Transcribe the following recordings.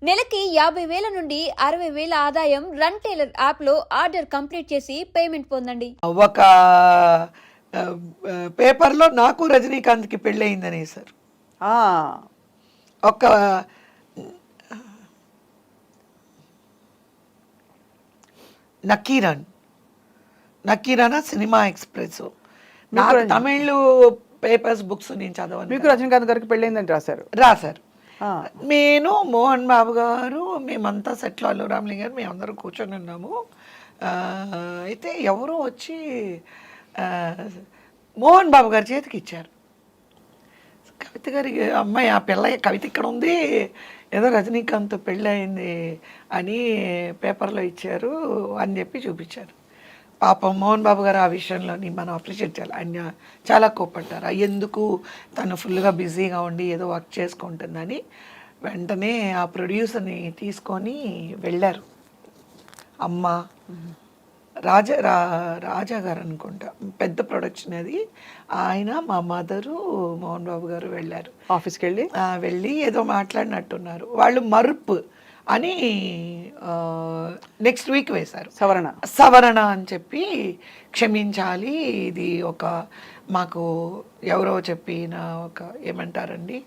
నెలకి 50,000 నుండి 60,000 ఆదాయం రన్ టైలర్ యాప్లో ఆర్డర్ కంప్లీట్ చేసి పేమెంట్ పొందండి. ఒక పేపర్లో నాకు రజనీకాంత్కి పెళ్ళయిందని సార్. ఒక నకీరానా సినిమా ఎక్స్ప్రెస్ నాకు తమిళ్ పేపర్స్ బుక్స్ నేను చదవను. మీకు రజనీకాంత్ గారికి పెళ్ళయిందని రాశారు. నేను మోహన్ బాబు గారు మేమంతా సెట్లో అల్లు రామలింగ గారు మేమందరం కూర్చొని ఉన్నాము. అయితే ఎవరో వచ్చి మోహన్ బాబు గారి చేతికి ఇచ్చారు. కవిత గారికి అమ్మాయి ఆ పిల్ల కవిత ఇక్కడ ఉంది, ఏదో రజనీకాంత్ పెళ్ళయింది అని పేపర్లో ఇచ్చారు అని చెప్పి చూపించారు. పాపం మోహన్ బాబు గారు ఆ విషయంలోని మనం అప్రిషియేట్ చేయాలి. ఆయన చాలా కోపడ్డారు. ఎందుకు తను ఫుల్గా బిజీగా ఉండి ఏదో వర్క్ చేసుకుంటుందని వెంటనే ఆ ప్రొడ్యూసర్ని తీసుకొని వెళ్ళారు. అమ్మ రాజా గారు అనుకుంటా, పెద్ద ప్రొడక్షన్ అది. ఆయన, మా మదరు, మోహన్ బాబు గారు వెళ్ళారు. ఆఫీస్కి వెళ్ళి ఏదో మాట్లాడినట్టున్నారు. వాళ్ళు మరుపు అని నెక్స్ట్ వీక్ వేశారు. సవరణ అని చెప్పి క్షమించాలి, ఇది ఒక మాకు ఎవరో చెప్పిన ఒక ఏమంటారండి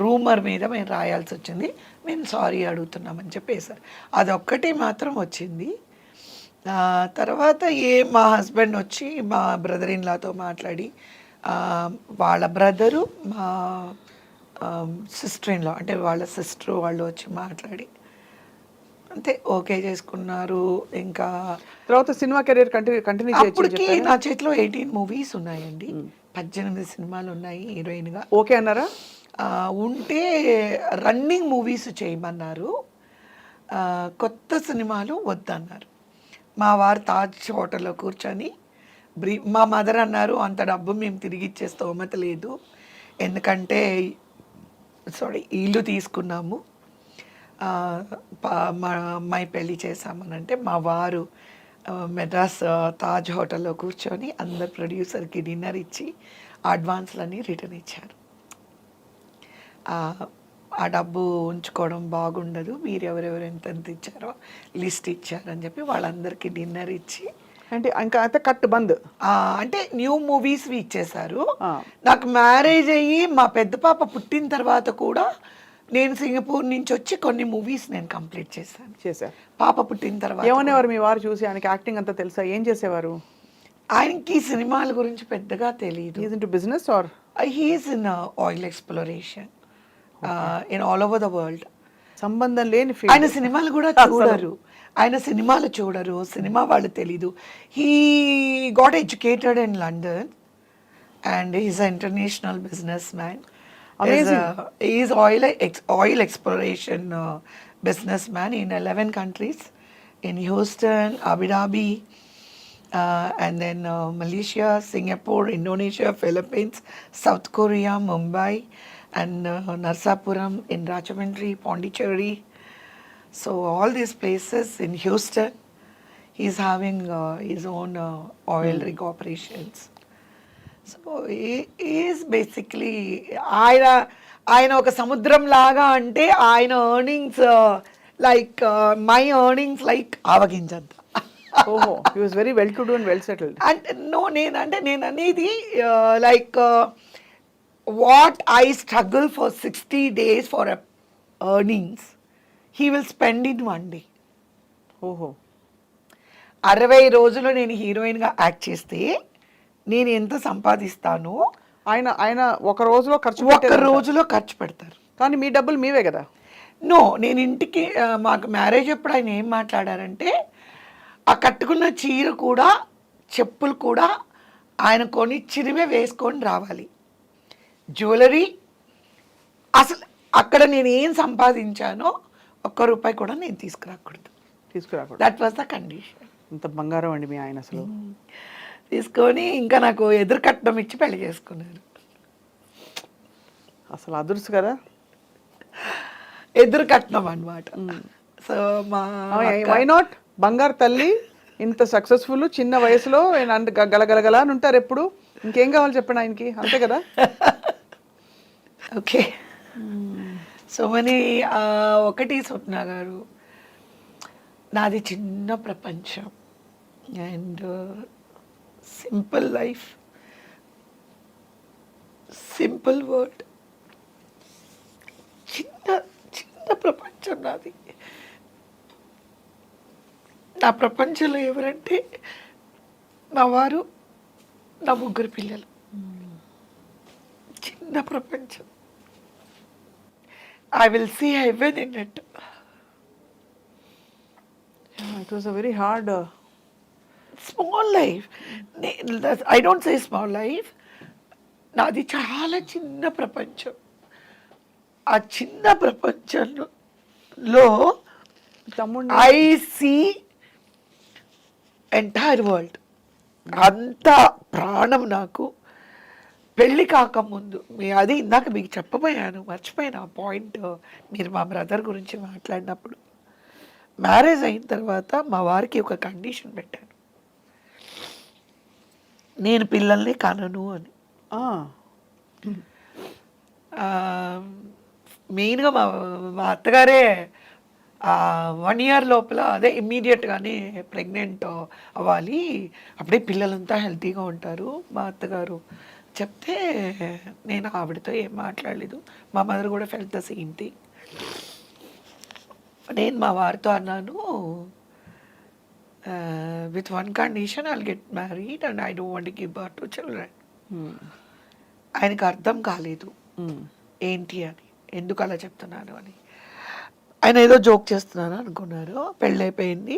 రూమర్ మీద మేము రాయాల్సి వచ్చింది, మేము సారీ అడుగుతున్నామని చెప్పి వేశారు. అదొక్కటి మాత్రం వచ్చింది. తర్వాత మా హస్బెండ్ వచ్చి మా బ్రదర్ ఇన్ లాతో మాట్లాడి, వాళ్ళ బ్రదరు మా సిస్టర్ ఇన్ లా అంటే వాళ్ళ సిస్టర్ వాళ్ళు వచ్చి మాట్లాడి అంతే ఓకే చేసుకున్నారు. ఇంకా తర్వాత సినిమా కెరీర్ కంటిన్యూ అప్పటికి నా చేతిలో 18 మూవీస్ ఉన్నాయండి, 18 సినిమాలు ఉన్నాయి హీరోయిన్గా. ఓకే అన్నారా? ఉంటే రన్నింగ్ మూవీస్ చేయమన్నారు, కొత్త సినిమాలు వద్దన్నారు. మా వారు తాజ్ హోటల్లో కూర్చొని మా మదర్ అన్నారు, అంత డబ్బు మేము తిరిగి ఇచ్చే స్తోమత లేదు, ఎందుకంటే ఇల్లు తీసుకున్నాము, మా అమ్మాయి పెళ్ళి చేశామనంటే మా వారు మెడ్రాస్ తాజ్ హోటల్లో కూర్చొని అందరు ప్రొడ్యూసర్కి డిన్నర్ ఇచ్చి అడ్వాన్స్లన్నీ రిటర్న్ ఇచ్చారు. ఆ డబ్బు ఉంచుకోవడం బాగుండదు, మీరు ఎవరెవరు ఎంత ఇచ్చారో లిస్ట్ ఇచ్చారని చెప్పి వాళ్ళందరికీ డిన్నర్ ఇచ్చి అంటే ఇంకా అయితే కట్ బంద్. అంటే న్యూ మూవీస్ ఇచ్చేశారు. నాకు మ్యారేజ్ అయ్యి మా పెద్ద పాప పుట్టిన తర్వాత కూడా నేను సింగపూర్ నుంచి వచ్చి కొన్ని మూవీస్ నేను కంప్లీట్ చేశాను. పాప పుట్టిన తర్వాత ఏమనేవారు మీ వారు చూసి? ఆయనకి యాక్టింగ్ అంతా తెలుసా? ఏం చేసేవారు? ఆయనకి సినిమాల గురించి పెద్దగా తెలియదు. He is into business are he is in oil exploration in all over the world. సంబంధం లేని ఆయన సినిమాలు కూడా చూడరు, సినిమా వాళ్ళు తెలీదు. He got educated in London and he's a international business man. He's oil exploration businessman in 11 countries, in Houston, Abu Dhabi, and then Malaysia, Singapore, Indonesia, Philippines, South Korea, Mumbai, and Narsapuram, in Rajahmundry, Pondicherry. So all these places in Houston, he's having his own oil rig operations. So is basically ఆయన ఒక సముద్రం లాగా, అంటే ఆయన earnings like my earnings like ఆవగించంత. ఓహో, he was very well to do and well settled. అంటే నేను అనేది like what I struggle for 60 days for earnings he will spend in 1 day. ఓహో, 60 రోజులు నేను హీరోయిన్గా యాక్ట్ చేస్తే నేను ఎంత సంపాదిస్తానో ఆయన ఒక రోజులో ఖర్చు పెడతారు. కానీ మీ డబ్బులు మీవే కదా? నేను ఇంటికి మాకు మ్యారేజ్ అప్పుడు ఆయన ఏం మాట్లాడారంటే, ఆ కట్టుకున్న చీర కూడా చెప్పులు కూడా ఆయన కొనిచ్చినవే వేసుకొని రావాలి, జ్యువెలరీ అసలు అక్కడ నేను ఏం సంపాదించానో ₹1 కూడా నేను తీసుకురాకూడదు. That was the condition. ఇంత బంగారం అండి మీ ఆయన అసలు. తీసుకొని ఇంకా నాకు ఎదురు కట్నం ఇచ్చి పెళ్లి చేసుకున్నారు. అసలు అదుర్సు కదా, ఎదురు కట్నం అనమాట. So why not? బంగారు తల్లి, ఇంత సక్సెస్ఫుల్, చిన్న వయసులో గలగలగల అని ఉంటారు ఎప్పుడు. ఇంకేం కావాలి చెప్పండి ఆయనకి, అంతే కదా? ఓకే. సో మనీ ఒకటి స్వప్న గారు, నాది చిన్న ప్రపంచం and simple life, simple world, చిన్న చిన్న ప్రపంచం నాది. నా ప్రపంచంలో ఎవరంటే నా వారు, నా ముగ్గురు పిల్లలు. చిన్న ప్రపంచం. I will see heaven in it. It was a very hard small life. I don't say small life. నాది చాలా చిన్న ప్రపంచం. ఆ చిన్న ప్రపంచంలో తమ్ముడిని ఐ సీ ఎంటైర్ వరల్డ్. అంత ప్రాణం నాకు. పెళ్ళి కాకముందు అది ఇందాక మీకు చెప్పబోయాను, మర్చిపోయాను ఆ పాయింట్. మీరు మా బ్రదర్ గురించి మాట్లాడినప్పుడు, మ్యారేజ్ అయిన తర్వాత మా వారికి ఒక కండిషన్ పెట్టాను, నేను పిల్లల్ని కనను అని. మెయిన్గా మా అత్తగారే 1 year లోపల, అదే ఇమ్మీడియట్గానే ప్రెగ్నెంట్ అవ్వాలి, అప్పుడే పిల్లలంతా హెల్తీగా ఉంటారు మా అత్తగారు చెప్తే, నేను ఆవిడతో ఏం మాట్లాడలేదు. మా మదర్ కూడా ఫెల్ట్ ద సేమ్ థింగ్. నేను మా వారితో అన్నాను, with one condition, I'll get married and I don't want to give birth to children. ఆయనకు అర్థం కాలేదు ఏంటి అని, ఎందుకు అలా చెప్తున్నాను అని. ఆయన ఏదో జోక్ చేస్తున్నాను అనుకున్నారు. పెళ్ళైపోయింది.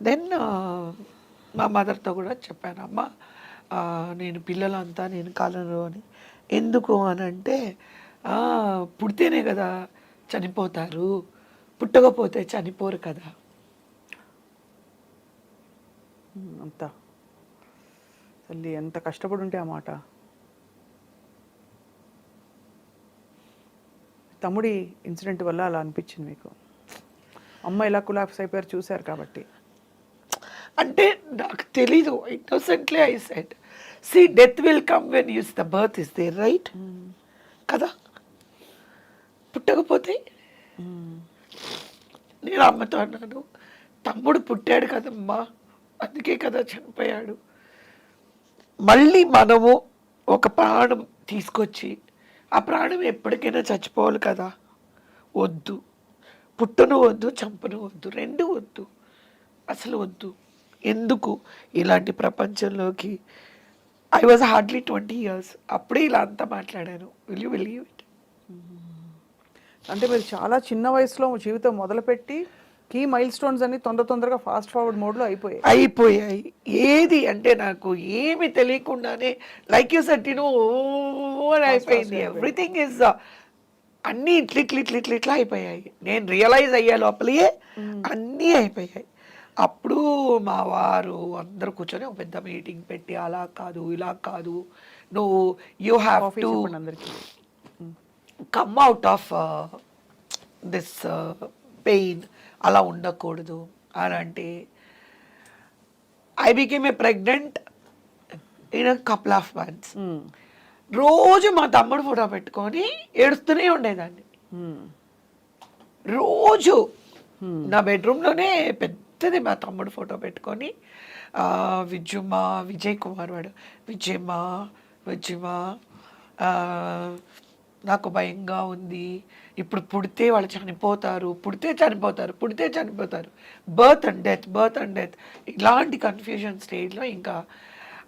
దెన్ మా మదర్తో కూడా చెప్పాను, అమ్మ నేను పిల్లలంతా నేను కలను అని. ఎందుకు అని అంటే, పుడితేనే కదా చనిపోతారు, పుట్టకపోతే చనిపోరు కదా. అంతా తల్లి ఎంత కష్టపడి ఉంటే ఆ మాట. తమ్ముడి ఇన్సిడెంట్ వల్ల అలా అనిపించింది మీకు? అమ్మ ఎలా కొలాప్స్ అయిపోయారు చూశారు కాబట్టి. అంటే నాకు తెలీదు. Innocently I said, see death will come when use the birth is there, right కదా. పుట్టకపోతే నేను అమ్మతో అన్నాను, తమ్ముడు పుట్టాడు కదమ్మా, అందుకే కదా చనిపోయాడు. మళ్ళీ మనము ఒక ప్రాణం తీసుకొచ్చి, ఆ ప్రాణం ఎప్పటికైనా చచ్చిపోవాలి కదా. వద్దు, పుట్టను వద్దు, చంపను వద్దు, రెండు వద్దు, అసలు వద్దు. ఎందుకు ఇలాంటి ప్రపంచంలోకి. ఐ వాజ్ హార్డ్లీ 20 years, అప్పుడే ఇలా అంతా మాట్లాడాను. Will you believe it? అంటే మీరు చాలా చిన్న వయసులో జీవితం మొదలుపెట్టి కీ మైల్ స్టోన్స్ అన్ని తొందరగా ఫాస్ట్ ఫార్వర్డ్ మోడ్లో అయిపోయాయి. ఏది అంటే నాకు ఏమి తెలియకుండానే, లైక్ యూ సెడ్, అయిపోయింది. ఎవ్రీథింగ్ ఇస్ అన్నీ ఇట్లా అయిపోయాయి. నేను రియలైజ్ అయ్యే లోపలే అన్నీ అయిపోయాయి. అప్పుడు మా వారు అందరూ కూర్చొని ఒక పెద్ద మీటింగ్ పెట్టి, అలా కాదు, ఇలా కాదు, నువ్వు you have to come out of this pain, అలా ఉండకూడదు అని అంటే, I became a pregnant in a couple of months. రోజు మా తమ్ముడు ఫోటో పెట్టుకొని ఏడుస్తూనే ఉండేదాన్ని. రోజు నా బెడ్రూమ్లోనే పెద్దది మా తమ్ముడు ఫోటో పెట్టుకొని, విజయమ్మా, విజయ్ కుమార్ వాడు, విజయమ్మా నాకు భయంగా ఉంది, ఇప్పుడు పుడితే వాళ్ళు చనిపోతారు, పుడితే చనిపోతారు, బర్త్ అండ్ డెత్, ఇలాంటి కన్ఫ్యూజన్ స్టేజ్లో ఇంకా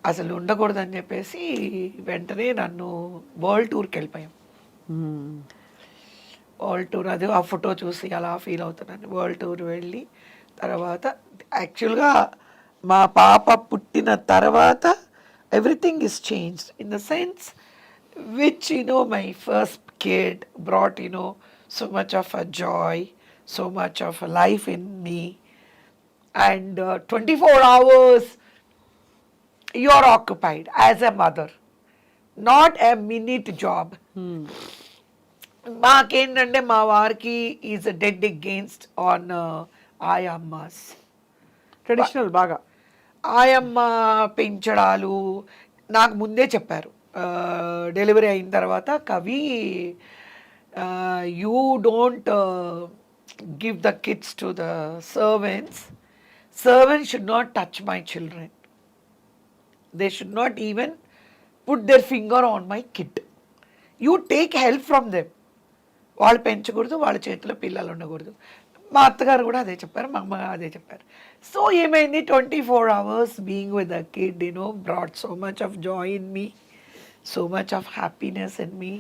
అసలు ఉండకూడదని చెప్పేసి వెంటనే నన్ను వరల్డ్ టూర్కి వెళ్ళిపోయాం. వరల్డ్ టూర్, అది ఆ ఫోటో చూసి అలా ఫీల్ అవుతున్నాను. వరల్డ్ టూర్ వెళ్ళి తర్వాత, యాక్చువల్గా మా పాప పుట్టిన తర్వాత everything is changed in the sense which my first kid brought so much of a joy, so much of a life in me, and 24 hours you are occupied as a mother, not a minute job. మాకేంటంటే మా వారికి is dead against on ఆయమ్మాస్. Traditional బాగా ఆయమ్మ పెంచడాలు నాకు ముందే చెప్పారు. Delivery అయిన తర్వాత కవి you don't give the kids to the servants. Servants should not touch my children. They should not even put their finger on my kid. You take help from them. వాళ్ళు పెంచకూడదు, వాళ్ళ చేతిలో పిల్లలు ఉండకూడదు. మా అత్తగారు కూడా అదే చెప్పారు, మా అమ్మ అదే చెప్పారు. సో ఏమైంది, 24 hours being with the kid, brought so much of joy in me, so much of happiness in me.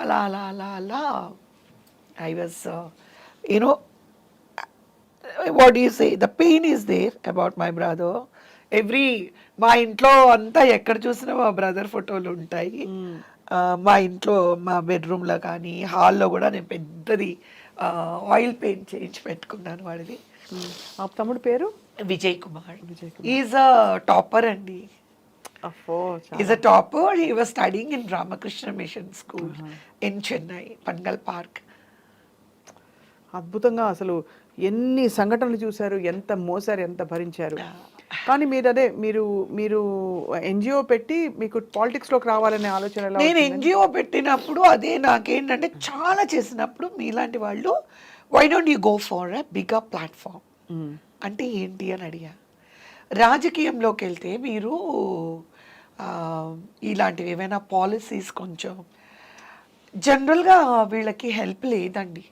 అలా I was, what do you say, the pain is there about my brother. మా ఇంట్లో అంతా ఎక్కడ చూసినా మా brother ఫోటోలు ఉంటాయి. మా ఇంట్లో మా బెడ్రూమ్లో కానీ హాల్లో కూడా నేను పెద్దది ఆయిల్ పెయింట్ చేయించి పెట్టుకున్నాను వాడిది. ఆ తమ్ముడు పేరు Vijay Kumar. Is a topper అండి. Is a topper. He was studying in Ramakrishna mission school in Chennai, Panagal park. అద్భుతంగా అసలు ఎన్ని సంఘటనలు చూశారు, ఎంత మోసారు, ఎంత భరించారు. కానీ మీరు ఎన్జిఓ పెట్టి మీకు పాలిటిక్స్లోకి రావాలనే ఆలోచన ఎలా? నేను ఎన్జిఓ పెట్టినప్పుడు అదే నాకేంటంటే చాలా చేసినప్పుడు మీలాంటి వాళ్ళు why don't you go for a bigger platform అంటే ఏంటి అని అడిగా. రాజకీయంలోకి వెళ్తే మీరు ఇలాంటివి ఏమైనా పాలసీస్ కొంచెం జనరల్గా వీళ్ళకి హెల్ప్ లేదండి,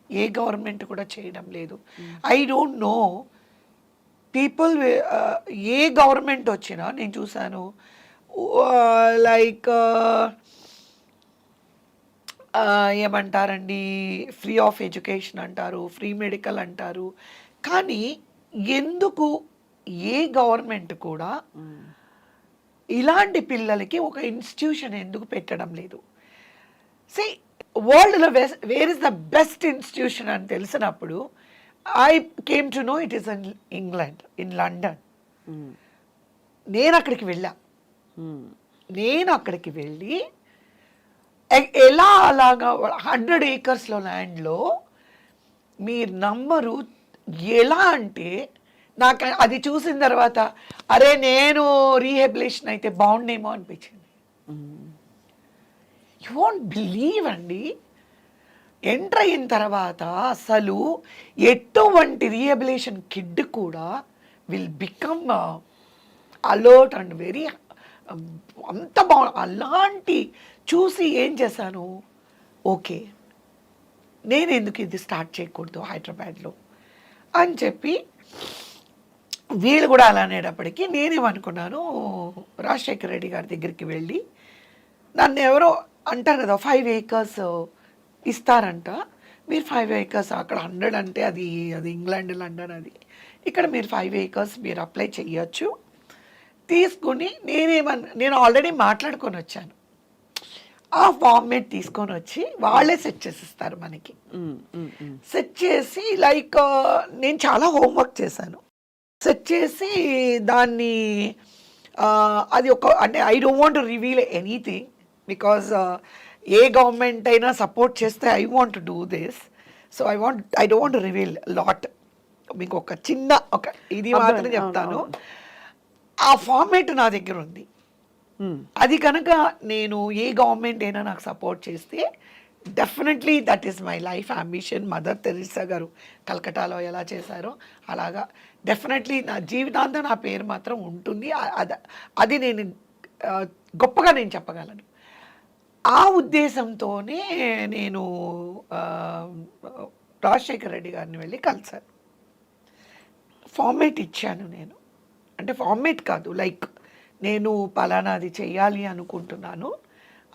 ఏ గవర్నమెంట్ కూడా చేయడం లేదు. I don't know people, A government వచ్చినా నేను చూశాను లైక్ ఏమంటారండి, ఫ్రీ ఆఫ్ ఎడ్యుకేషన్ అంటారు, ఫ్రీ మెడికల్ అంటారు. కానీ ఎందుకు ఏ గవర్నమెంట్ కూడా ఇలాంటి పిల్లలకి ఒక ఇన్స్టిట్యూషన్ ఎందుకు పెట్టడం లేదు? సే వరల్డ్లో where is the best institution అని తెలిసినప్పుడు I came to know it is in England, in London. నేను అక్కడికి వెళ్ళి ఎలా అలాగా 100 acres ల్యాండ్లో మీరు నమ్మరు, ఎలా అంటే నాకు అది చూసిన తర్వాత అరే నేను రీహాబిలిటేషన్ అయితే బాగుండేమో అనిపించింది. యూ వోంట్ బిలీవ్ అండి, ఎంటర్ అయిన తర్వాత అసలు ఎటువంటి రీహాబిలిటేషన్ కిడ్ కూడా will become alert and very అంత అలాంటి చూసి ఏం చేశాను, ఓకే నేను ఎందుకు ఇది స్టార్ట్ చేయకూడదు హైదరాబాద్లో అని చెప్పి వీళ్ళు కూడా అలా అనేటప్పటికీ నేనేమనుకున్నాను, రాజశేఖర రెడ్డి గారి దగ్గరికి వెళ్ళి నన్ను ఎవరో అంటారు కదా 5 acres ఇస్తారంట, మీరు 5 acres అక్కడ 100 అంటే అది ఇంగ్లాండ్ లండన్, అది ఇక్కడ మీరు 5 acres మీరు అప్లై చేయొచ్చు తీసుకుని. నేను ఆల్రెడీ మాట్లాడుకొని వచ్చాను, ఆ ఫార్మేట్ తీసుకొని వచ్చి వాళ్ళే సెట్ చేసిస్తారు మనకి. సెట్ చేసి లైక్ నేను చాలా హోంవర్క్ చేశాను, సెట్ చేసి దాన్ని అది అంటే I don't want to reveal anything because A government అయినా సపోర్ట్ చేస్తే I want to do this. So I don't want to reveal lot. మీకు ఒక చిన్న ఇది మాత్రం చెప్తాను, ఆ ఫార్మేట్ నా దగ్గర ఉంది. అది కనుక నేను ఏ గవర్నమెంట్ అయినా నాకు సపోర్ట్ చేస్తే definitely that is my life ambition. Mother Teresa గారు కలకటాలో ఎలా చేశారో అలాగా డెఫినెట్లీ నా జీవితాంతం నా పేరు మాత్రం ఉంటుంది. అది నేను గొప్పగా నేను చెప్పగలను. ఆ ఉద్దేశంతోనే నేను రాజశేఖర రెడ్డి గారిని వెళ్ళి కలిశాను, ఫార్మేట్ ఇచ్చాను. నేను అంటే ఫార్మేట్ కాదు, లైక్ నేను పలానాది చెయ్యాలి అనుకుంటున్నాను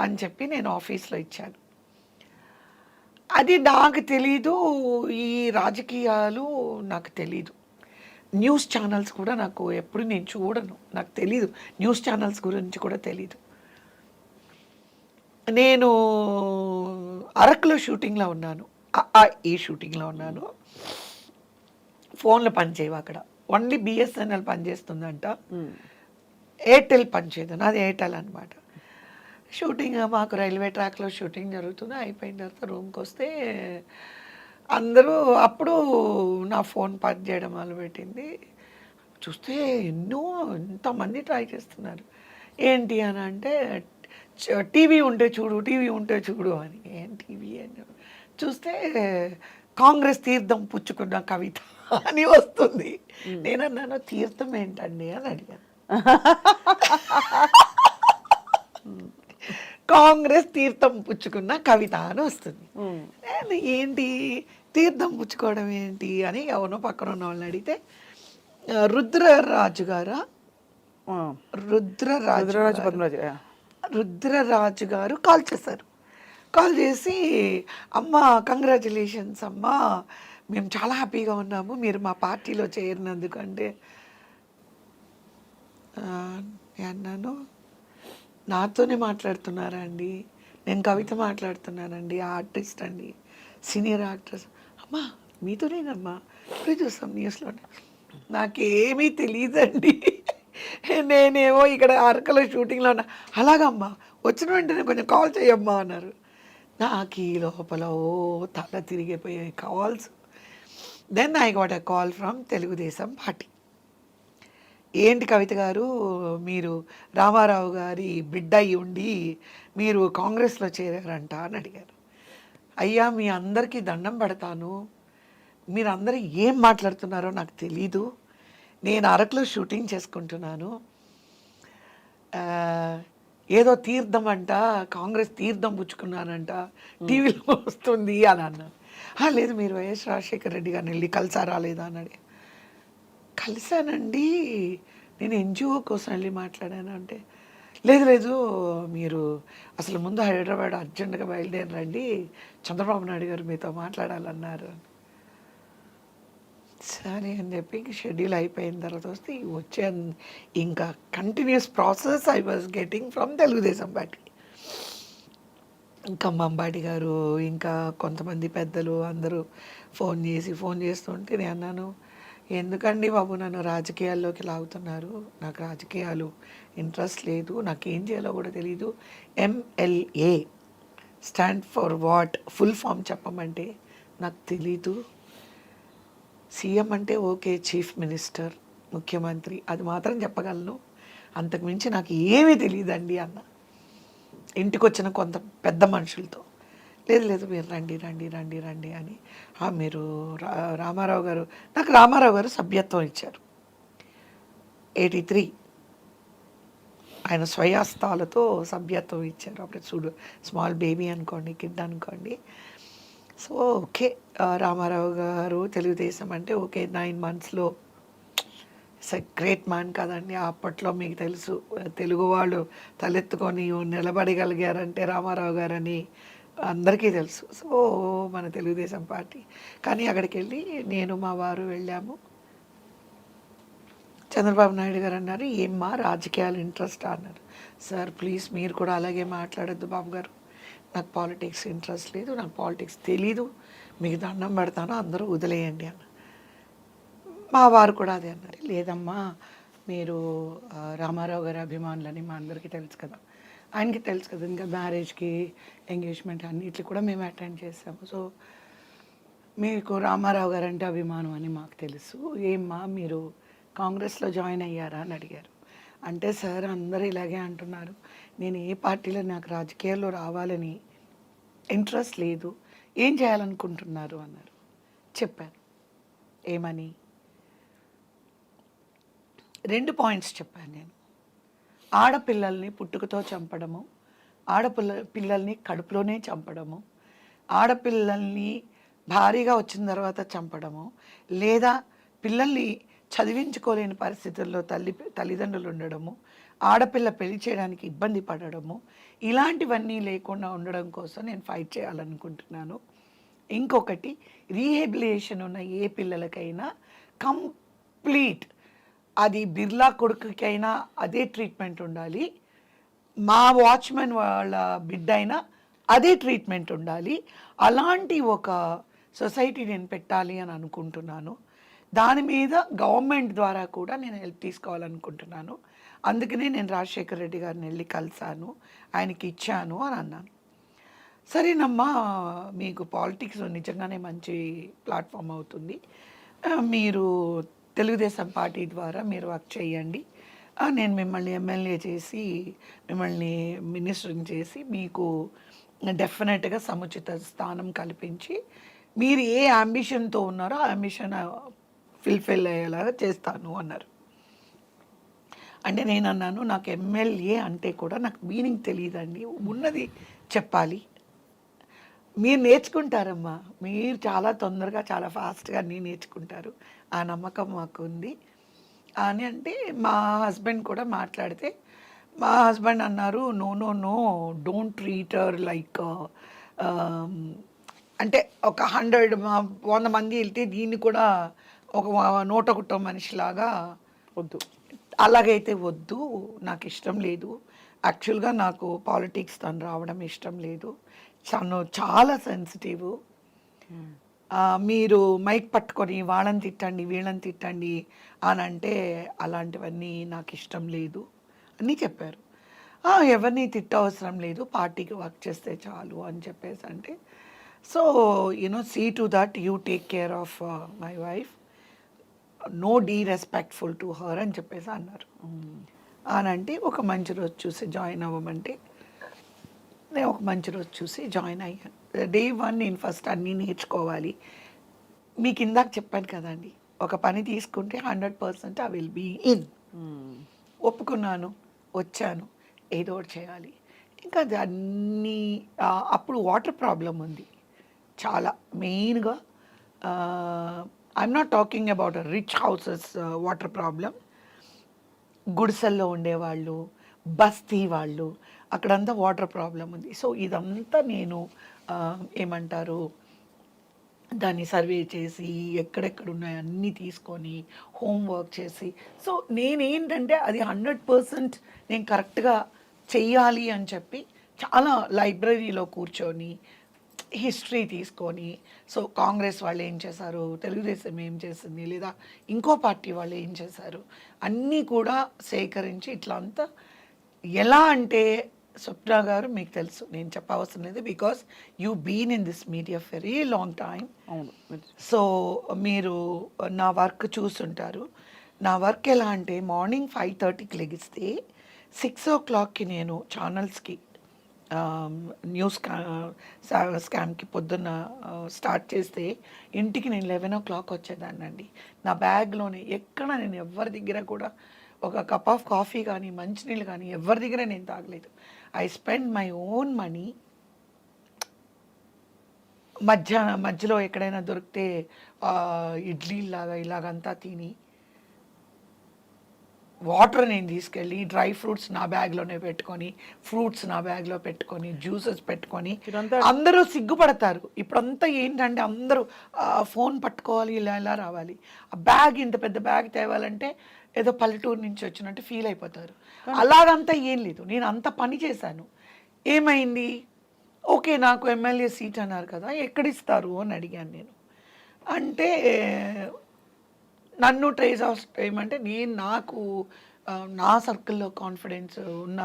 అని చెప్పి నేను ఆఫీస్లో ఇచ్చాను. అది నాకు తెలీదు, ఈ రాజకీయాలు నాకు తెలీదు, న్యూస్ ఛానల్స్ కూడా నాకు ఎప్పుడు నేను చూడను, నాకు తెలీదు, న్యూస్ ఛానల్స్ గురించి కూడా తెలీదు. నేను అరకులో షూటింగ్లో ఉన్నాను, ఈ షూటింగ్లో ఉన్నాను. ఫోన్లో పనిచేయవు అక్కడ, ఓన్లీ బిఎస్ఎన్ఎల్ పనిచేస్తుందంట, ఎయిర్టెల్ పనిచేయదు, నాది ఎయిర్టెల్ అనమాట. షూటింగ్ మాకు రైల్వే ట్రాక్లో షూటింగ్ జరుగుతుంది, అయిపోయిన తర్వాత రూమ్కి వస్తే అందరూ అప్పుడు నా ఫోన్ పని చేయడం మొదలుపెట్టింది. చూస్తే ఎంతమంది ట్రై చేస్తున్నారు. ఏంటి అని అంటే టీవీ ఉంటే చూడు అని. ఏం టీవీ అని చూస్తే కాంగ్రెస్ తీర్థం పుచ్చుకున్న కవిత అని వస్తుంది. నేనన్నాను తీర్థం ఏంటండి అని అడిగాను. కాంగ్రెస్ తీర్థం పుచ్చుకున్న కవిత అని వస్తుంది. నేను ఏంటి తీర్థం పుచ్చుకోవడం ఏంటి అని ఎవరో పక్కన ఉన్న వాళ్ళని అడిగితే రుద్రరాజు గారు కాల్ చేశారు. కాల్ చేసి అమ్మ కంగ్రాచులేషన్స్ అమ్మ, మేము చాలా హ్యాపీగా ఉన్నాము మీరు మా పార్టీలో చేరినందుకు అంటే అన్నాను నాతోనే మాట్లాడుతున్నారా అండి, నేను కవిత మాట్లాడుతున్నానండి, ఆర్టిస్ట్ అండి, సీనియర్ యాక్ట్రెస్. అమ్మా మీతోనేనమ్మా, ఇప్పుడు చూస్తాం న్యూస్లో. నాకేమీ తెలియదండి, నేనేమో ఇక్కడ అరకలో షూటింగ్లో ఉన్నా. అలాగమ్మా వచ్చిన వెంటనే కొంచెం కాల్ చేయమ్మా అన్నారు. నాకు ఈ లోపల తల తిరిగిపోయాయి calls. Then I got a call from Telugu Desam party. ఏంటి కవిత గారు, మీరు రామారావు గారి బిడ్డ అయి ఉండి మీరు కాంగ్రెస్లో చేరారంట అని అడిగారు. అయ్యా మీ అందరికీ దండం పెడతాను, మీరందరూ ఏం మాట్లాడుతున్నారో నాకు తెలీదు, నేను అరకులో షూటింగ్ చేసుకుంటున్నాను, ఏదో తీర్థం అంట, కాంగ్రెస్ తీర్థం పుచ్చుకున్నానంట, టీవీలో వస్తుంది అని అన్నాను. లేదు మీరు వైఎస్ రాజశేఖర రెడ్డి గారిని వెళ్ళి కలిసారా లేదా అని అడిగాను. కలిసానండి, నేను ఎన్జిఓ కోసం వెళ్ళి మాట్లాడాను అంటే లేదు మీరు అసలు ముందు హైదరాబాద్ అర్జెంటుగా బయలుదేరండి, చంద్రబాబు నాయుడు గారు మీతో మాట్లాడాలన్నారు. సరే అని చెప్పి షెడ్యూల్ అయిపోయిన తర్వాత వస్తే వచ్చే ఇంకా continuous process I was getting from Telugu Desam party. ఇంకా మంబాటి గారు ఇంకా కొంతమంది పెద్దలు అందరూ ఫోన్ చేస్తుంటే నేను అన్నాను, ఎందుకండి బాబు నన్ను రాజకీయాల్లోకి లాగుతున్నారు, నాకు రాజకీయాలు ఇంట్రెస్ట్ లేదు, నాకేం చేయాలో కూడా తెలీదు. MLA stand for what, full form చెప్పమంటే నాకు తెలీదు. సీఎం అంటే ఓకే, చీఫ్ మినిస్టర్, ముఖ్యమంత్రి, అది మాత్రం చెప్పగలను, అంతకుమించి నాకు ఏమీ తెలియదండి అన్న. ఇంటికి వచ్చిన కొంత పెద్ద మనుషులతో లేదు మీరు రండి అని. మీరు రామారావు గారు, నాకు రామారావు గారు సభ్యత్వం ఇచ్చారు 83, ఆయన స్వయాస్తాలతో సభ్యత్వం ఇచ్చారు. అప్పుడు చూడు స్మాల్ బేబీ అనుకోండి, కిడ్ అనుకోండి. సో ఓకే, రామారావు గారు తెలుగుదేశం అంటే ఓకే 9 monthsలో ఇట్స్ ఎ గ్రేట్ మ్యాన్ కదండి. అప్పట్లో మీకు తెలుసు తెలుగు వాళ్ళు తలెత్తుకొని నిలబడగలిగారంటే రామారావు గారని అందరికీ తెలుసు. సో మన తెలుగుదేశం పార్టీ. కానీ అక్కడికి వెళ్ళి నేను మా వారు వెళ్ళాము. చంద్రబాబు నాయుడు గారు అన్నారు, ఏమ్మా రాజకీయాలు ఇంట్రెస్ట్ అన్నారు. సార్ ప్లీజ్ మీరు కూడా అలాగే మాట్లాడొద్దు బాబు గారు, నాకు పాలిటిక్స్ ఇంట్రెస్ట్ లేదు, నాకు పాలిటిక్స్ తెలీదు, మీకు దండం పెడతాను, అందరూ వదిలేయండి అన్న. మా వారు కూడా అదే అన్నారు, లేదమ్మా మీరు రామారావు గారి అభిమానులని మా అందరికీ తెలుసు కదా, ఆయనకి తెలుసు కదా, ఇంకా మ్యారేజ్కి ఎంగేజ్మెంట్ అన్నిటికి కూడా మేము అటెండ్ చేసాము. సో మీకు రామారావు గారు అంటే అభిమానం అని మాకు తెలుసు, ఏమ్మా మీరు కాంగ్రెస్లో జాయిన్ అయ్యారా అని అడిగారు. అంటే సార్ అందరూ ఇలాగే అంటున్నారు, నేను ఏ పార్టీలో నాకు రాజకీయాల్లో రావాలని ఇంట్రెస్ట్ లేదు, ఏం చేయాలనుకుంటున్నారు అన్నారు. చెప్పాను ఏమని, 2 పాయింట్స్ చెప్పాను నేను. ఆడపిల్లల్ని పుట్టుకతో చంపడము, పిల్లల్ని కడుపులోనే చంపడము, ఆడపిల్లల్ని భారీగా వచ్చిన తర్వాత చంపడము, లేదా పిల్లల్ని చదివించుకోలేని పరిస్థితుల్లో తల్లిదండ్రులు ఉండడము, ఆడపిల్ల పెళ్లి చేయడానికి ఇబ్బంది పడడము, ఇలాంటివన్నీ లేకుండా ఉండడం కోసం నేను ఫైట్ చేయాలనుకుంటున్నాను. ఇంకొకటి, రీహెబిలిటేషన్ ఉన్న ఏ పిల్లలకైనా కంప్లీట్, అది బిర్లా కొడుకుకైనా అదే ట్రీట్మెంట్ ఉండాలి, మా వాచ్మెన్ వాళ్ళ బిడ్డ అయినా అదే ట్రీట్మెంట్ ఉండాలి. అలాంటి ఒక సొసైటీ నేను పెట్టాలి అని అనుకుంటున్నాను. దాని మీద గవర్నమెంట్ ద్వారా కూడా నేను హెల్ప్ తీసుకోవాలనుకుంటున్నాను. అందుకనే నేను రాజశేఖర రెడ్డి గారిని వెళ్ళి కలిశాను, ఆయనకి ఇచ్చాను అని అన్నాను. సరేనమ్మా, మీకు పాలిటిక్స్ నిజంగానే మంచి ప్లాట్ఫామ్ అవుతుంది, మీరు తెలుగుదేశం పార్టీ ద్వారా మీరు వర్క్ చేయండి, నేను మిమ్మల్ని ఎమ్మెల్యే చేసి మిమ్మల్ని మినిస్టర్ని చేసి మీకు డెఫినెట్గా సముచిత స్థానం కల్పించి మీరు ఏ అంబిషన్తో ఉన్నారో ఆ అంబిషన్ ఫిల్ఫిల్ అయ్యేలాగా చేస్తాను అన్నారు. అంటే నేను అన్నాను, నాకు ఎమ్మెల్యే అంటే కూడా నాకు మీనింగ్ తెలియదండి, ఉన్నది చెప్పాలి. మీరు నేర్చుకుంటారమ్మా, మీరు చాలా తొందరగా చాలా ఫాస్ట్గా అన్నీ నేర్చుకుంటారు, ఆ నమ్మకం మాకు ఉంది అని అంటే మా హస్బెండ్ కూడా మాట్లాడితే మా హస్బెండ్ అన్నారు, no no no don't treat her like అంటే ఒక 100 మంది వెళ్తే దీన్ని కూడా ఒక 101 మనిషిలాగా వద్దు, అలాగైతే వద్దు, నాకు ఇష్టం లేదు. యాక్చువల్గా నాకు పాలిటిక్స్ తను రావడం ఇష్టం లేదు, తను చాలా సెన్సిటివ్. మీరు మైక్ పట్టుకొని వాళ్ళని తిట్టండి వీళ్ళని తిట్టండి అని అంటే అలాంటివన్నీ నాకు ఇష్టం లేదు అని చెప్పారు. ఎవరిని తిట్టవసరం లేదు, పార్టీకి వర్క్ చేస్తే చాలు అని చెప్పేసి అంటే, so see to that you take care of my wife, no disrespectful to her అని చెప్పేసి అన్నారు. అని అంటే ఒక మంచి రోజు చూసి జాయిన్ అవ్వమంటే నేను ఒక మంచి రోజు చూసి జాయిన్ అయ్యాను. డే 1 నేను ఫస్ట్ అన్నీ నేర్చుకోవాలి. మీకు ఇందాక చెప్పాను కదండి, ఒక పని తీసుకుంటే 100% ఐ విల్ బీ ఇన్. ఒప్పుకున్నాను, వచ్చాను, ఏదో ఒకటి చేయాలి. ఇంకా అది అన్నీ అప్పుడు వాటర్ ప్రాబ్లం ఉంది చాలా మెయిన్గా. I'm not talking about rich houses water problem. గుడిసెల్లో ఉండేవాళ్ళు, బస్తీ వాళ్ళు, అక్కడంతా వాటర్ ప్రాబ్లం ఉంది. సో ఇదంతా నేను ఏమంటారు దాన్ని సర్వే చేసి ఎక్కడెక్కడ ఉన్నాయో అన్నీ తీసుకొని హోంవర్క్ చేసి, సో నేనేంటంటే అది 100% నేను కరెక్ట్గా చెయ్యాలి అని చెప్పి చాలా లైబ్రరీలో కూర్చొని హిస్టరీ తీసుకొని, సో కాంగ్రెస్ వాళ్ళు ఏం చేశారు, తెలుగుదేశం ఏం చేసింది, లేదా ఇంకో పార్టీ వాళ్ళు ఏం చేశారు, అన్నీ కూడా సేకరించి ఇట్లా అంతా. ఎలా అంటే స్వప్న గారు మీకు తెలుసు, నేను చెప్పవసరం లేదు, because you been in this media very long time. అవును. సో మీరు నా వర్క్ చూసుంటారు. నా వర్క్ ఎలా అంటే మార్నింగ్ 5:30కి లెగిస్తే 6 o'clockకి నేను ఛానల్స్కి న్యూస్ స్కామ్కి పొద్దున్న స్టార్ట్ చేస్తే ఇంటికి నేను 11 o'clock వచ్చేదాన్ని అండి. నా బ్యాగ్లోనే ఎక్కడ నేను ఎవరి దగ్గర కూడా ఒక కప్ ఆఫ్ కాఫీ కానీ మంచినీళ్ళు కానీ ఎవరి దగ్గర నేను తాగలేదు. I spend my own money. మధ్యలో ఎక్కడైనా దొరికితే ఇడ్లీలాగా ఇలాగంతా తిని, వాటర్ నేను తీసుకెళ్ళి డ్రై ఫ్రూట్స్ నా బ్యాగ్లోనే పెట్టుకొని, ఫ్రూట్స్ నా బ్యాగ్లో పెట్టుకొని, జ్యూసెస్ పెట్టుకొని. అందరూ సిగ్గుపడతారు ఇప్పుడంతా ఏంటంటే అందరూ ఫోన్ పట్టుకోవాలి, ఇలా ఇలా రావాలి. ఆ బ్యాగ్, ఇంత పెద్ద బ్యాగ్ తేవాలంటే ఏదో పల్లెటూరు నుంచి వచ్చినట్టు ఫీల్ అయిపోతారు. అలాగంతా ఏం లేదు, నేను అంత పని చేశాను. ఏమైంది, ఓకే నాకు ఎమ్మెల్యే సీట్ అన్నారు కదా, ఎక్కడిస్తారు అని అడిగాను నేను. అంటే నన్ను ట్రేస్ ఆఫ్ ఏమంటే నేను నాకు నా సర్కిల్లో కాన్ఫిడెన్స్ ఉన్న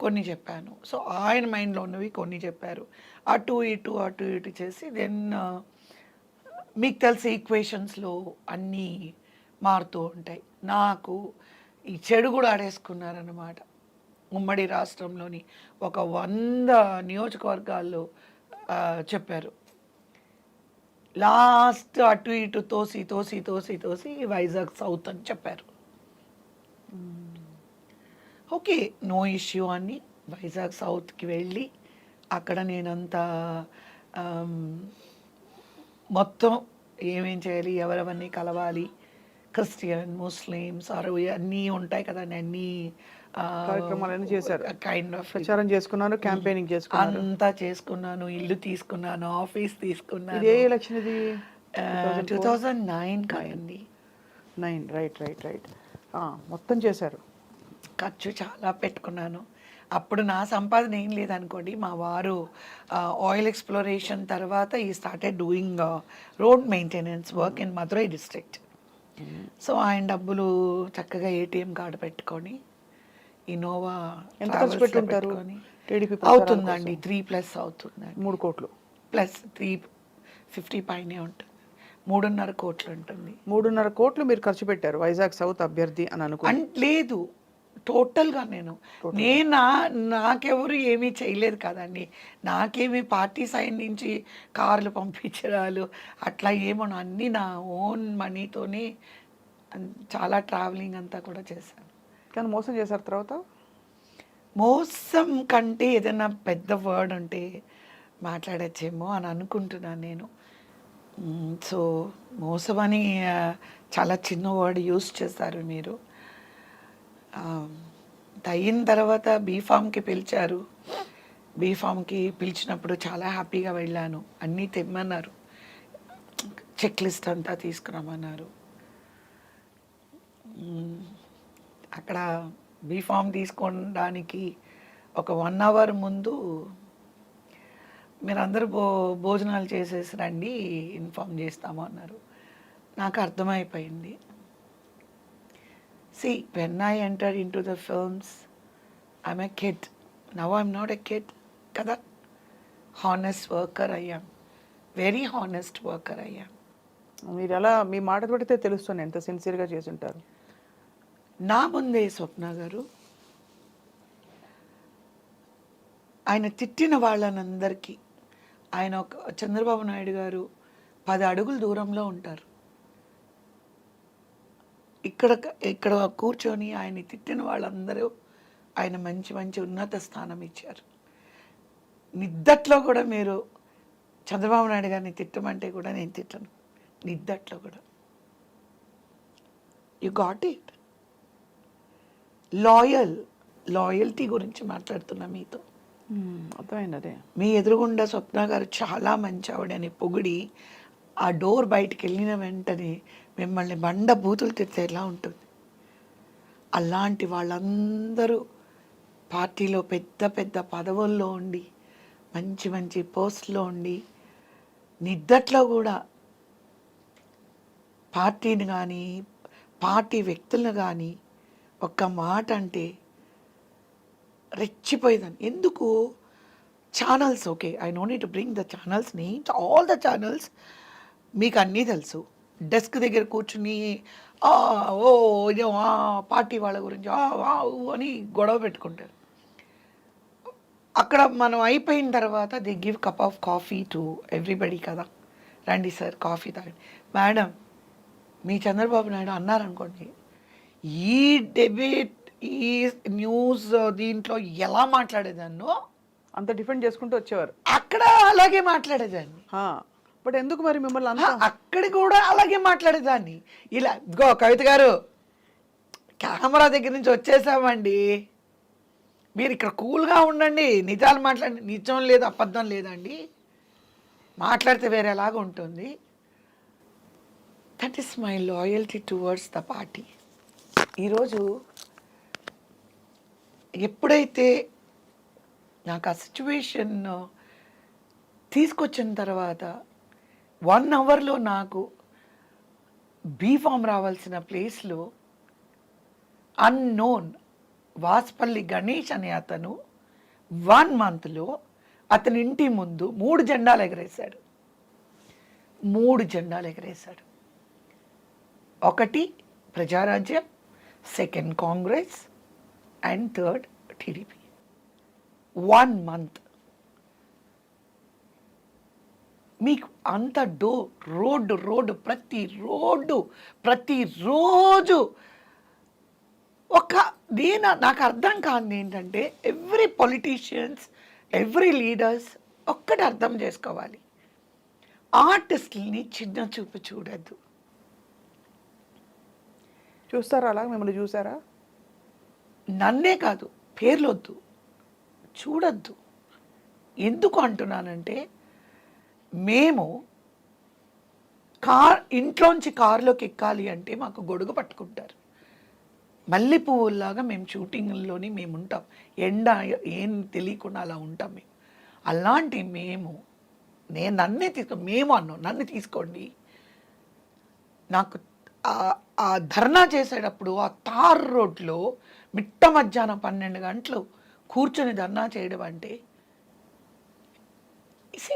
కొన్ని చెప్పాను. సో ఆయన మైండ్లో ఉన్నవి కొన్ని చెప్పారు. అటు ఇటు చేసి దెన్ మీకు తెలిసి ఈక్వేషన్స్లో అన్నీ మారుతూ ఉంటాయి. నాకు ఈ చెడు కూడా ఆడేసుకున్నారన్నమాట. ఉమ్మడి రాష్ట్రంలోని ఒక 100 నియోజకవర్గాల్లో చెప్పారు. లాస్ట్ అటు ఇటు తోసి వైజాగ్ సౌత్ అని చెప్పారు. ఓకే, నో ఇష్యూ అని వైజాగ్ సౌత్కి వెళ్ళి అక్కడ నేనంతా మొత్తం ఏమేం చేయాలి, ఎవరెవరిని కలవాలి, క్రిస్టియన్, ముస్లిమ్స్ అన్నీ ఉంటాయి కదండి, అన్నీ కార్యక్రమాలన్నీ చేశారు. కైండ్ ఆఫ్ ప్రచారం చేసుకున్నాను, క్యాంపెయినింగ్ చేసుకున్నాను, అంతా చేసుకున్నాను. ఇల్లు తీసుకున్నాను, ఆఫీస్ తీసుకున్నాను. ఇది ఏ ఎలక్షన్ ఇది? 2009 కాదండి. 9. రైట్. మొత్తం చేశారు. ఖర్చు చాలా పెట్టుకున్నాను. అప్పుడు నా సంపాదన ఏం లేదనుకోండి. మా వారు ఆయిల్ ఎక్స్ప్లోరేషన్ తర్వాత ఈ started doing road maintenance work in Madurai district. So ఆయన డబ్బులు చక్కగా ఏటీఎం కార్డు పెట్టుకొని ఇన్నోవా ఎంత ఖర్చు పెట్టుకుంటారు? అవుతుందండి 3+ అవుతుందండి. 3 కోట్లు ప్లస్ 350 పైనే ఉంటుంది. 3.5 కోట్లు ఉంటుంది. 3.5 కోట్లు మీరు ఖర్చు పెట్టారు వైజాగ్ సౌత్ అభ్యర్థి అని అనుకో. లేదు, టోటల్గా నేను నాకెవరు ఏమీ చేయలేదు కదండి. నాకేమి పార్టీ సైడ్ నుంచి కార్లు పంపించడాలు అట్లా ఏమో అన్నీ నా ఓన్ మనీతోనే చాలా ట్రావెలింగ్ అంతా కూడా చేశాను. కానీ మోసం చేశారు తర్వాత? మోసం కంటే ఏదైనా పెద్ద వర్డ్ ఉంటే మాట్లాడచ్చేమో అని అనుకుంటున్నాను నేను. సో మోసం అని చాలా చిన్న వర్డ్ యూస్ చేస్తారు మీరు. అయిన తర్వాత బీఫామ్కి పిలిచారు. బీఫామ్కి పిలిచినప్పుడు చాలా హ్యాపీగా వెళ్ళాను. అన్నీ తెమ్మన్నారు, చెక్ లిస్ట్ అంతా తీసుకురామన్నారు. అక్కడ బీఫామ్ తీసుకోవడానికి ఒక 1 అవర్ ముందు మీరందరూ భోజనాలు చేసేసి రండి, ఇన్ఫామ్ చేస్తాము అన్నారు. నాకు అర్థమైపోయింది. See, when I entered into the films, I'm a kid. Now I'm not a kid. Kada? Honest worker I am. Very honest worker I am. మీరు ఎలా మీ మాట పడితే తెలుస్తుంది ఎంత సిన్సియర్గా చేసి ఉంటారు. నా ముందే స్వప్న గారు ఆయన తిట్టిన వాళ్ళనందరికీ, ఆయన ఒక చంద్రబాబు నాయుడు గారు 10 అడుగుల దూరంలో ఉంటారు. ఇక్కడ కూర్చొని ఆయన తిట్టిన వాళ్ళందరూ ఆయన మంచి మంచి ఉన్నత స్థానం ఇచ్చారు. నిద్దట్లో కూడా మీరు చంద్రబాబు నాయుడు గారిని తిట్టమంటే కూడా నేను తిట్టను, నిద్దట్లో కూడా. You got it. లాయల్టీ గురించి మాట్లాడుతున్నా మీతో. అర్థమైంది. అదే మీ ఎదురుగుండా స్వప్న గారు చాలా మంచి ఆవిడని పొగిడి ఆ డోర్ బయటికి వెళ్ళిన వెంటనే మిమ్మల్ని బండ బూతులు తిడితే ఎలా ఉంటుంది? అలాంటి వాళ్ళందరూ పార్టీలో పెద్ద పెద్ద పదవుల్లో ఉండి, మంచి మంచి పోస్ట్లో ఉండి, నిద్దట్లో కూడా పార్టీని కానీ పార్టీ వ్యక్తులను కానీ ఒక్క మాట అంటే రెచ్చిపోయేదాన్ని. ఎందుకు? Channels, okay, I know need to bring the channels names, all the channels, మీకు అన్నీ తెలుసు. డెస్క్ దగ్గర కూర్చుని పార్టీ వాళ్ళ గురించి అని గొడవ పెట్టుకుంటారు. అక్కడ మనం అయిపోయిన తర్వాత they give cup of coffee to everybody కదా. రండి సార్ కాఫీ తాగండి. మేడం, మీ చంద్రబాబు నాయుడు అన్నారనుకోండి, ఈ డెబేట్ ఈ న్యూస్ దీంట్లో ఎలా మాట్లాడేదాన్నో అంత డిఫెండ్ చేసుకుంటూ వచ్చేవారు. అక్కడ అలాగే మాట్లాడేదాన్ని. బట్ ఎందుకు మరి మిమ్మల్ని అంతా? అక్కడ కూడా అలాగే మాట్లాడేదాన్ని. ఇలా ఇదిగో కవిత గారు, కెమెరా దగ్గర నుంచి వచ్చేసామండి, మీరు ఇక్కడ కూల్గా ఉండండి, నిజాలు మాట్లాడండి. నిజం లేదు, అబద్ధం లేదండి, మాట్లాడితే వేరేలాగా ఉంటుంది. That is my loyalty towards the party. ఈరోజు ఎప్పుడైతే నాకు ఆ సిచ్యువేషన్ తీసుకొచ్చిన తర్వాత 1 అవర్లో నాకు బీఫామ్ రావాల్సిన ప్లేస్లో అన్నోన్ వాస్పల్లి గణేష్ అనే అతను 1 మంత్లో అతని ఇంటి ముందు 3 జెండాలు ఎగరేశాడు. 3 జెండాలు ఎగరేశాడు. ఒకటి Prajarajyam, second Congress and third TDP. 1 month మీకు అంత రోడ్డు ప్రతిరోజు నాకు అర్థం కాదు ఏంటంటే, ఎవ్రీ పొలిటీషియన్స్, ఎవ్రీ లీడర్స్ ఒక్కటి అర్థం చేసుకోవాలి, ఆర్టిస్టుల్ని చిన్న చూపు చూడద్దు. చూస్తారా అలా? మిమ్మల్ని చూసారా? నన్నే కాదు, పేర్లొద్దు, చూడద్దు. ఎందుకు అంటున్నానంటే, మేము ఇంట్లోంచి కారులోకి ఎక్కాలి అంటే మాకు గొడుగు పట్టుకుంటారు. మల్లె పువ్వుల్లాగా మేము షూటింగ్లోని మేము ఉంటాం. ఎండ ఏం తెలియకుండా అలా ఉంటాం మేము. అలాంటి నన్ను తీసుకోండి. నాకు ఆ ధర్నా చేసేటప్పుడు ఆ తార్ రోడ్లో మిట్ట మధ్యాహ్నం 12 గంటలు కూర్చొని ధర్నా చేయడం అంటే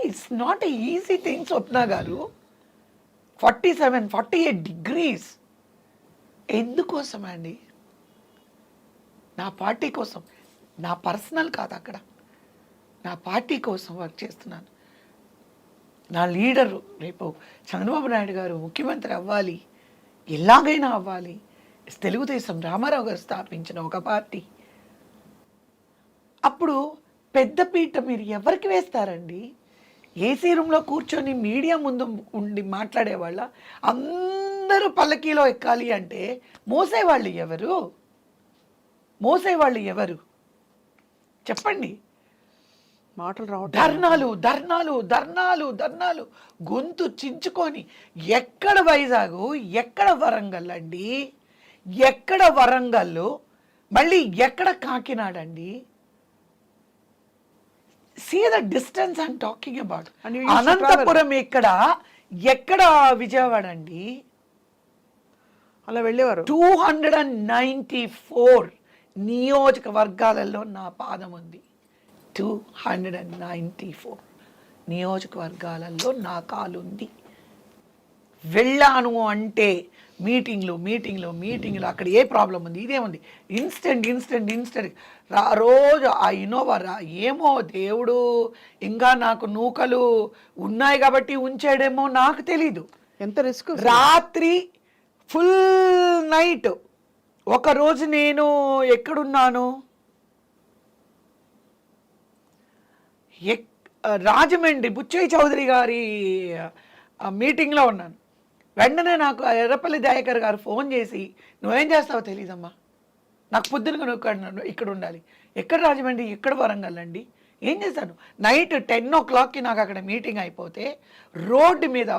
it's not a easy thing Swapna గారు. 47-48 degrees ఎందుకోసం అండి? నా పార్టీ కోసం, నా పర్సనల్ కాదు అక్కడ, నా పార్టీ కోసం వర్క్ చేస్తున్నాను. నా లీడరు రేపు చంద్రబాబు నాయుడు గారు ముఖ్యమంత్రి అవ్వాలి, ఎలాగైనా అవ్వాలి. తెలుగుదేశం రామారావు గారు స్థాపించిన ఒక పార్టీ. అప్పుడు పెద్దపీట మీరు ఎవరికి వేస్తారండి? ఏసీ రూమ్లో కూర్చొని మీడియా ముందు ఉండి మాట్లాడేవాళ్ళ, అందరూ పల్లకీలో ఎక్కాలి అంటే మోసేవాళ్ళు ఎవరు? మోసేవాళ్ళు ఎవరు చెప్పండి? మాటలు రావట్లేదు. ధర్నాలు ధర్నాలు ధర్నాలు ధర్నాలు, గొంతు చించుకొని. ఎక్కడ వైజాగ్, ఎక్కడ వరంగల్ అండి, ఎక్కడ వరంగల్, మళ్ళీ ఎక్కడ కాకినాడ అండి? See the distance I'm talking about. And you used to Anantapuram ఎక్కడ, ఎక్కడ విజయవాడ అండి? అలా వెళ్ళేవారు. 294 నియోజకవర్గాలలో నా పాదం ఉంది. 294 నియోజకవర్గాలలో నా కాలు ఉంది. వెళ్ళాను అంటే మీటింగ్లు మీటింగ్లు మీటింగ్లు, అక్కడ ఏ ప్రాబ్లం ఉంది, ఇదే ఉంది, ఇన్స్టెంట్ ఇన్స్టెంట్ ఇన్స్టెంట్. రోజు ఆ ఇన్నోవా ఏమో దేవుడు ఇంకా నాకు నూకలు ఉన్నాయి కాబట్టి ఉంచాడేమో నాకు తెలీదు. ఎంత రిస్క్. రాత్రి ఫుల్ నైట్. ఒకరోజు నేను ఎక్కడున్నాను, రాజమండ్రి బుచ్చయ్య చౌదరి గారి మీటింగ్లో ఉన్నాను. వెంటనే నాకు ఎర్రపల్లి దయాకర్ గారు ఫోన్ చేసి, నువ్వేం చేస్తావో తెలీదమ్మా, నాకు పొద్దునగా నువ్వు ఇక్కడ ఉండాలి. ఎక్కడ రాజమండ్రి, ఎక్కడ వరంగల్ అండి? ఏం చేశాను, నైట్ 10 o'clockకి నాకు అక్కడ మీటింగ్ అయిపోతే రోడ్డు మీద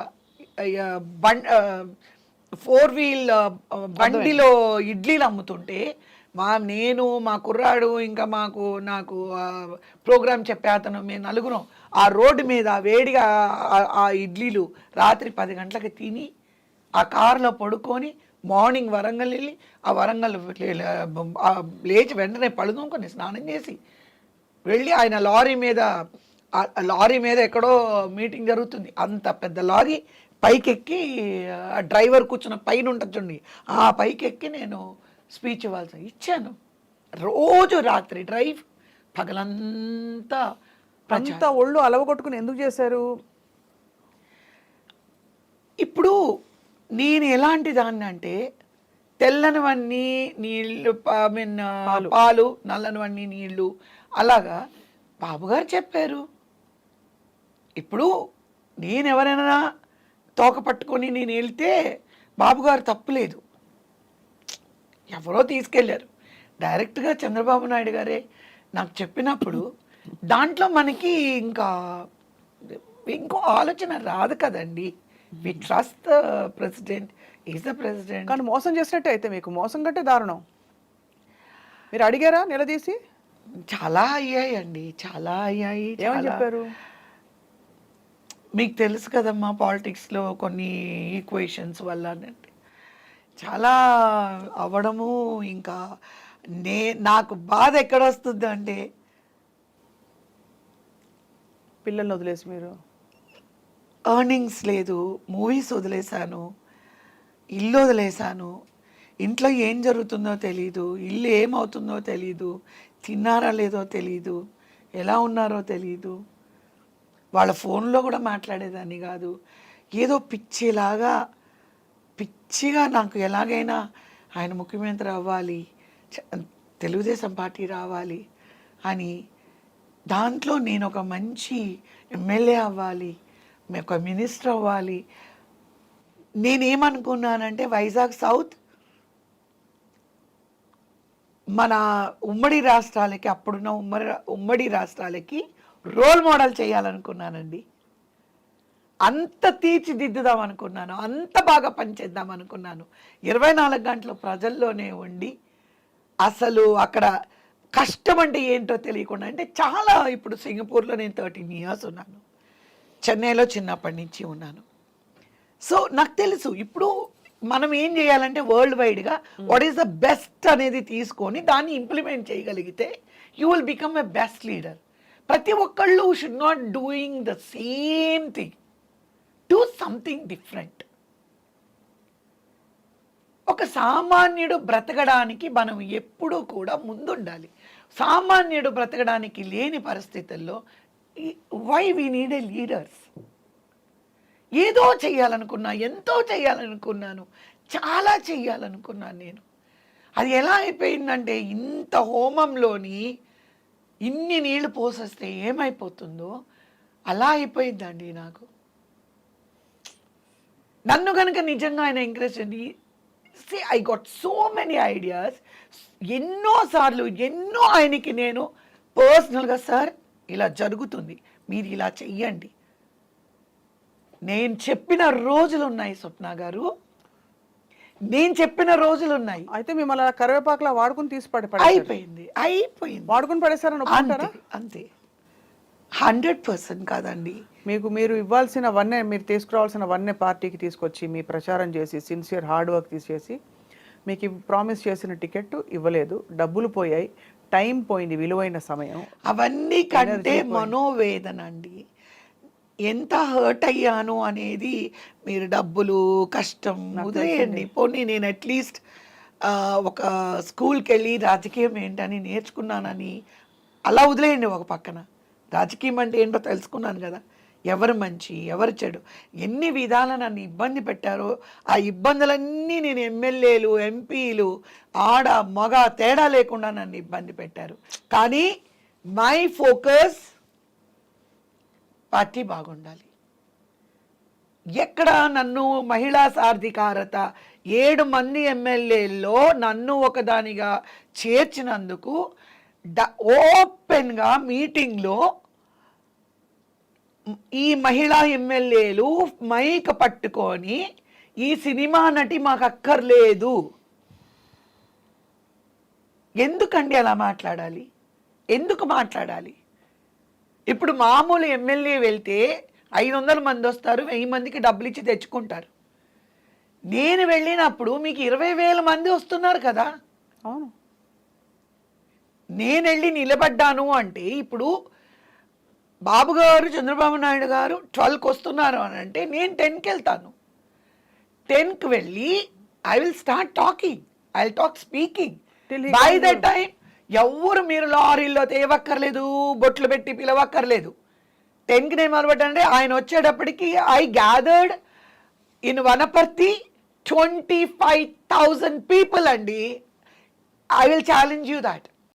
4-wheel బండిలో ఇడ్లీలు అమ్ముతుంటే నేను మా కుర్రాడు ఇంకా నాకు ప్రోగ్రామ్ చెప్పే అతను, మేము నలుగురం ఆ రోడ్డు మీద వేడిగా ఆ ఇడ్లీలు రాత్రి 10 గంటలకు తిని ఆ కారులో పడుకొని మార్నింగ్ వరంగల్ వెళ్ళి ఆ వరంగల్ లేచి వెంటనే పడుకోని స్నానం చేసి వెళ్ళి ఆయన లారీ మీద ఎక్కడో మీటింగ్ జరుగుతుంది, అంత పెద్ద లారీ పైకెక్కి డ్రైవర్ కూర్చున్న పైన ఉంటుంది చూడండి, ఆ పైకెక్కి నేను స్పీచ్ ఇవ్వాల్సి ఇచ్చాను. రోజు రాత్రి డ్రైవ్, పగలంతా అంత ఒళ్ళు అలవగొట్టుకుని ఎందుకు చేశారు? ఇప్పుడు నేను ఎలాంటి దాన్ని అంటే, తెల్లనివన్నీ నీళ్ళు, పాలు, నల్లనివన్నీ నీళ్ళు, అలాగా బాబుగారు చెప్పారు. ఇప్పుడు నేను ఎవరైనా తోక పట్టుకొని నేను వెళ్తే బాబుగారు తప్పులేదు, ఎవరో తీసుకెళ్ళారు. డైరెక్ట్గా చంద్రబాబు నాయుడు గారే నాకు చెప్పినప్పుడు దాంట్లో మనకి ఇంకో ఆలోచన రాదు కదండి. We trust the president, is the president. కానీ మోసం చేసినట్టే అయితే మీకు మోసం కంటే దారుణం. మీరు అడిగారా నిలదీసి? చాలా అయ్యాయి అండి, చాలా అయ్యాయి. ఏమని చెప్పారు? మీకు తెలుసు కదమ్మా, పాలిటిక్స్లో కొన్ని ఈక్వేషన్స్ వల్ల అంటే చాలా అవ్వడము. ఇంకా నాకు బాధ ఎక్కడ వస్తుంది అంటే, పిల్లల్ని వదిలేసి మీరు ఎర్నింగ్స్ లేదు, మూవీస్ వదిలేశాను, ఇల్లు వదిలేశాను, ఇంట్లో ఏం జరుగుతుందో తెలీదు, ఇల్లు ఏమవుతుందో తెలీదు, తిన్నారా లేదో తెలీదు, ఎలా ఉన్నారో తెలీదు. వాళ్ళ ఫోన్లో కూడా మాట్లాడేదాన్ని కాదు. ఏదో పిచ్చిగా నాకు ఎలాగైనా ఆయన ముఖ్యమంత్రి అవ్వాలి, తెలుగుదేశం పార్టీ రావాలి అని, దాంట్లో నేను ఒక మంచి ఎమ్మెల్యే అవ్వాలి, ఒక మినిస్టర్ అవ్వాలి. నేనేమనుకున్నానంటే వైజాగ్ సౌత్ మన ఉమ్మడి రాష్ట్రాలకి, అప్పుడున్న ఉమ్మడి రాష్ట్రాలకి రోల్ మోడల్ చేయాలనుకున్నానండి. అంత తీర్చిదిద్దుదాం అనుకున్నాను, అంత బాగా పనిచేద్దాం అనుకున్నాను. 24 గంటలు ప్రజల్లోనే ఉండి అసలు అక్కడ కష్టం అంటే ఏంటో తెలియకుండా, అంటే చాలా, ఇప్పుడు సింగపూర్లో నేను 13 years ఉన్నాను, చెన్నైలో చిన్నప్పటి నుంచి ఉన్నాను. సో నాకు తెలుసు ఇప్పుడు మనం ఏం చేయాలంటే వరల్డ్ వైడ్గా వాట్ ఈస్ ద బెస్ట్ అనేది తీసుకొని దాన్ని ఇంప్లిమెంట్ చేయగలిగితే you will become a best leader. ప్రతి ఒక్కళ్ళు should not doing the same thing, do something different. ఒక సామాన్యుడు బ్రతకడానికి మనం ఎప్పుడూ కూడా ముందుండాలి. సామాన్యుడు బ్రతకడానికి లేని పరిస్థితుల్లో why we need a leaders. ఏదో చెయ్యాలనుకున్నా, ఎంతో చెయ్యాలనుకున్నాను, చాలా చెయ్యాలనుకున్నాను నేను. అది ఎలా అయిపోయిందంటే ఇంత హోమంలోని ఇన్ని నీళ్లు పోసేస్తే ఏమైపోతుందో అలా అయిపోయిందండి నాకు. నన్ను కనుక నిజంగా ఆయన ఎంకరేజ్ చేయండి. I got so many ideas. ఎన్నోసార్లు ఎన్నో ఆయనకి నేను పర్సనల్గా సార్ ఇలా జరుగుతుంది, మీరు ఇలా చెయ్యండి. నేను చెప్పిన రోజులు ఉన్నాయి స్వప్న గారు, నేను చెప్పిన రోజులు ఉన్నాయి. అయితే మిమ్మల్ని అలా కరివేపాకులా వాడుకుని తీసి అయిపోయింది. వాడుకుని పడేసారని ఒప్పుకుంటారా? అంతే 100% కాదండి. మీరు ఇవ్వాల్సిన వన్నే, మీరు తీసుకురావాల్సిన వన్నే పార్టీకి తీసుకొచ్చి మీ ప్రచారం చేసి సిన్సియర్ హార్డ్ వర్క్ తీసేసి మీకు ప్రామిస్ చేసిన టికెట్ ఇవ్వలేదు, డబ్బులు పోయాయి, టైం పోయింది, విలువైన సమయం. అవన్నీ కంటే మనోవేదన అండి. ఎంత హర్ట్ అయ్యాను అనేది మీరు డబ్బులు కష్టం వదిలేయండి. పోనీ నేను అట్లీస్ట్ ఒక స్కూల్కి వెళ్ళి రాజకీయం ఏంటని నేర్చుకున్నానని అలా వదిలేయండి ఒక పక్కన. రాజకీయం అంటే ఏంటో తెలుసుకున్నాను కదా, ఎవరు మంచి ఎవరు చెడు, ఎన్ని విధాల నన్ను ఇబ్బంది పెట్టారో ఆ ఇబ్బందులన్నీ నేను ఎమ్మెల్యేలు ఎంపీలు ఆడ మగ తేడా లేకుండా నన్ను ఇబ్బంది పెట్టారు. కానీ మై ఫోకస్ పార్టీ బాగుండాలి. ఎక్కడ నన్ను మహిళా సాధికారత 7 మంది ఎమ్మెల్యేల్లో నన్ను ఒకదానిగా చేర్చినందుకు ఓపెన్గా మీటింగ్లో ఈ మహిళా ఎమ్మెల్యేలు మైక్ పట్టుకొని ఈ సినిమా నటి మాకు అక్కర్లేదు. ఎందుకండి అలా మాట్లాడాలి? ఎందుకు మాట్లాడాలి? ఇప్పుడు మామూలు ఎమ్మెల్యే వెళ్తే 500 మంది వస్తారు, 1000 మందికి డబ్బులు ఇచ్చి తెచ్చుకుంటారు. నేను వెళ్ళినప్పుడు మీకు 20,000 మంది వస్తున్నారు కదా. అవును, నేను వెళ్ళి నిలబడ్డాను అంటే ఇప్పుడు బాబు గారు చంద్రబాబు నాయుడు గారు 12కి వస్తున్నారు అని అంటే నేను 10కి వెళ్తాను. 10కి వెళ్ళి I will start talking, I will talk speaking. By the time ఎవరు మీరు లారీల్లో తేవక్కర్లేదు, బొట్లు పెట్టి పిలవక్కర్లేదు. 10కి నేను మొదలుపెట్టండి. ఆయన వచ్చేటప్పటికి I gathered in Wanaparthy 25,000 people అండి. I will challenge you that.